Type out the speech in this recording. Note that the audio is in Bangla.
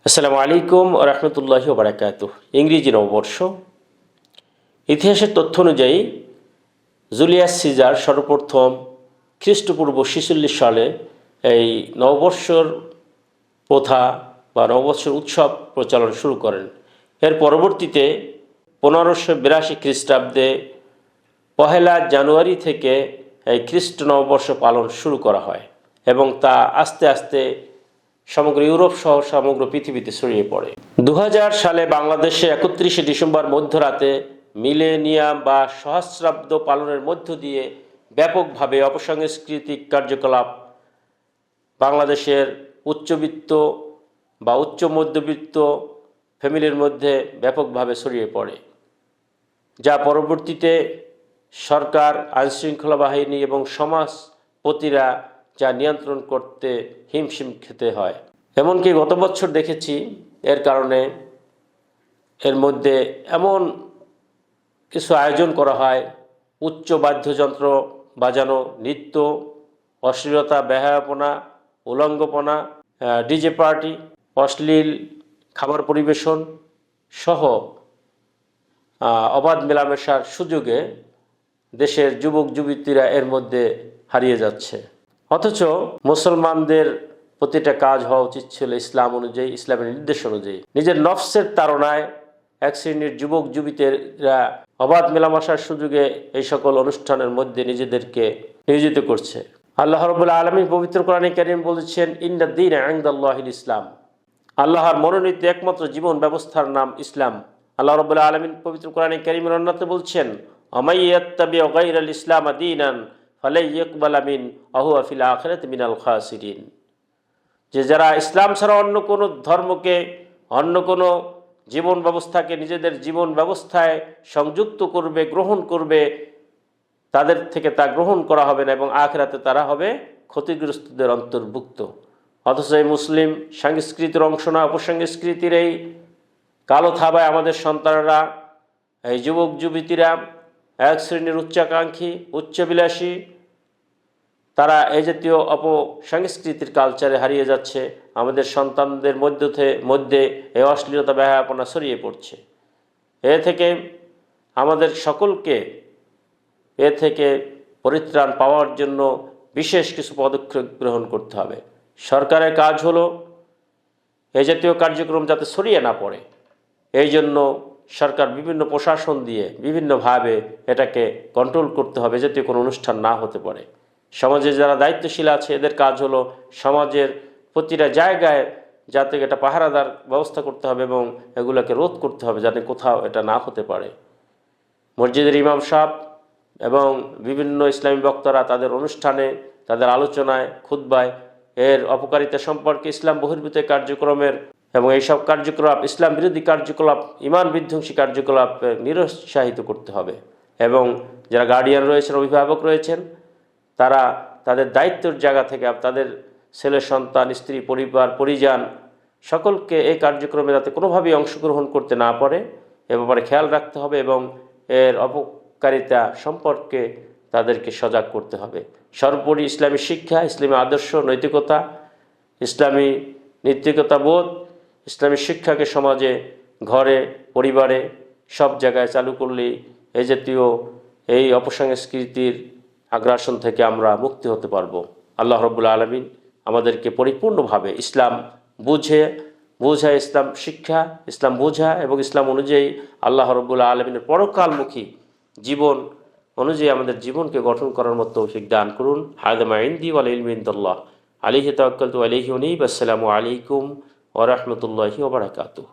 আসসালামু আলাইকুম ওয়া রাহমাতুল্লাহি ওয়া বারাকাতুহু। ইংরেজি নববর্ষ। ইতিহাসের তথ্য অনুযায়ী জুলিয়াস সিজার সর্বপ্রথম খ্রিস্টপূর্ব 46 সালে এই নববর্ষর প্রথা বা নববর্ষের উৎসব প্রচলন শুরু করেন। এর পরবর্তীতে 1582 খ্রিস্টাব্দে পহেলা জানুয়ারি থেকে এই খ্রিস্ট নববর্ষ পালন শুরু করা হয় এবং তা আস্তে আস্তে সমগ্র ইউরোপ সহ সমগ্র পৃথিবীতে ছড়িয়ে পড়ে। 2000 সালে বাংলাদেশে 31শে ডিসেম্বর মধ্যরাতে মিলেনিয়াম বা সহস্রাব্দ পালনের মধ্য দিয়ে ব্যাপকভাবে অপসাংস্কৃতিক কার্যকলাপ বাংলাদেশের উচ্চবিত্ত বা উচ্চ মধ্যবিত্ত ফ্যামিলির মধ্যে ব্যাপকভাবে ছড়িয়ে পড়ে, যা পরবর্তীতে সরকার, আইনশৃঙ্খলা বাহিনী এবং সমাজপতিরা যা নিয়ন্ত্রণ করতে হিমশিম খেতে হয়। এমনকি গত বছর দেখেছি এর কারণে এর মধ্যে এমন কিছু আয়োজন করা হয়, উচ্চ বাদ্যযন্ত্র বাজানো, নৃত্য, অশ্লীলতা, বেহায়াপনা, উলঙ্গপনা, ডিজে পার্টি, অশ্লীল খাবার পরিবেশন সহ অবাধ মেলামেশার সুযোগে দেশের যুবক যুবতীরা এর মধ্যে হারিয়ে যাচ্ছে। অথচ মুসলমানদের প্রতিটা কাজ হওয়া উচিত ছিল ইসলাম অনুযায়ী, ইসলামের নির্দেশ অনুযায়ী। নিজের নফসের তাড়নায় এক শ্রেণীর যুবক যুবতীরা অবাধ মেলামেশার সুযোগে এই সকল অনুষ্ঠানের মধ্যে নিজেদেরকে নিয়োজিত করছে। আল্লাহ রাব্বুল আলামিন পবিত্র কোরআনে কারীম বলেছেন, ইন্না দ্বীনা ইনদাল্লাহিল ইসলাম। আল্লাহর মনোনীত একমাত্র জীবন ব্যবস্থার নাম ইসলাম। আল্লাহ রাব্বুল আলামিন পবিত্র কোরআনে কারীমের অন্যতে বলছেন, ওয়ামাই ইয়াত্তাবি গায়রাল ইসলাম দীনান ফালাই ইকবালা মিন ওয়া হুয়া ফিল আখিরাতি মিনাল খাসিরিন। যে যারা ইসলাম ছাড়া অন্য কোনো ধর্মকে, অন্য কোনো জীবন ব্যবস্থাকে নিজেদের জীবন ব্যবস্থায় সংযুক্ত করবে, গ্রহণ করবে, তাদের থেকে তা গ্রহণ করা হবে না এবং আখিরাতে তারা হবে ক্ষতিগ্রস্তদের অন্তর্ভুক্ত। অথচ এই মুসলিম সংস্কৃতির অংশ না, অপসংস্কৃতির এই কালো থাবায় আমাদের সন্তানরা, এই যুবক যুবতীরা এক শ্রেণীর উচ্চাকাঙ্ক্ষী, উচ্চবিলাসী, তারা এই জাতীয় অপসংস্কৃতির কালচারে হারিয়ে যাচ্ছে। আমাদের সন্তানদের মধ্যে এই অশ্লীলতা, বেহায়াপনা ছড়িয়ে পড়ছে। এ থেকে আমাদের সকলকে এ থেকে পরিত্রাণ পাওয়ার জন্য বিশেষ কিছু পদক্ষেপ গ্রহণ করতে হবে। সরকারের কাজ হলো এই জাতীয় কার্যক্রম যাতে ছড়িয়ে না পড়ে, এই জন্য সরকার বিভিন্ন প্রশাসন দিয়ে বিভিন্নভাবে এটাকে কন্ট্রোল করতে হবে, যাতে কোনো অনুষ্ঠান না হতে পারে। সমাজে যারা দায়িত্বশীল আছে এদের কাজ হলো সমাজের প্রতিটা জায়গায় যাতে এটা পাহারাদার ব্যবস্থা করতে হবে এবং এগুলোকে রোধ করতে হবে যাতে কোথাও এটা না হতে পারে। মসজিদের ইমাম সাহেব এবং বিভিন্ন ইসলামী বক্তারা তাদের অনুষ্ঠানে, তাদের আলোচনায়, খুতবায় এর অপকারিতা সম্পর্কে, ইসলাম বহির্ভূত কার্যক্রমের এবং এইসব কার্যকলাপ, ইসলাম বিরোধী কার্যকলাপ, ইমান বিধ্বংসী কার্যকলাপ নিরুৎসাহিত করতে হবে। এবং যারা গার্ডিয়ান রয়েছেন, অভিভাবক রয়েছেন, তারা তাদের দায়িত্বের জায়গা থেকে তাদের ছেলে সন্তান, স্ত্রী, পরিবার, পরিজন সকলকে এই কার্যক্রমে যাতে কোনোভাবেই অংশগ্রহণ করতে না পারে এ ব্যাপারে খেয়াল রাখতে হবে এবং এর অপকারিতা সম্পর্কে তাদেরকে সজাগ করতে হবে। সর্বোপরি ইসলামী শিক্ষা, ইসলামী আদর্শ, নৈতিকতা, ইসলামী নৈতিকতা বোধ, ইসলামী শিক্ষাকে সমাজে, ঘরে, পরিবারে সব জায়গায় চালু করলেই এই জাতীয় এই অপসংস্কৃতির আগ্রাসন থেকে আমরা মুক্তি হতে পারবো। আল্লাহ রাব্বুল আলামিন আমাদেরকে পরিপূর্ণভাবে ইসলাম বোঝা, ইসলাম শিক্ষা, ইসলাম বোঝা এবং ইসলাম অনুযায়ী আল্লাহ রাব্বুল আলামিনের পরকালমুখী জীবন অনুযায়ী আমাদের জীবনকে গঠন করার মতো তৌফিক দান করুন। হাযা মা ইনদি ওয়াল ইলমু ইনদাল্লাহ, আলাইহি তাওয়াক্কালতু ওয়া ইলাইহি উনীব। আসসালামু আলাইকুম ওয়া রাহমাতুল্লাহি ওয়া বারাকাতুহু।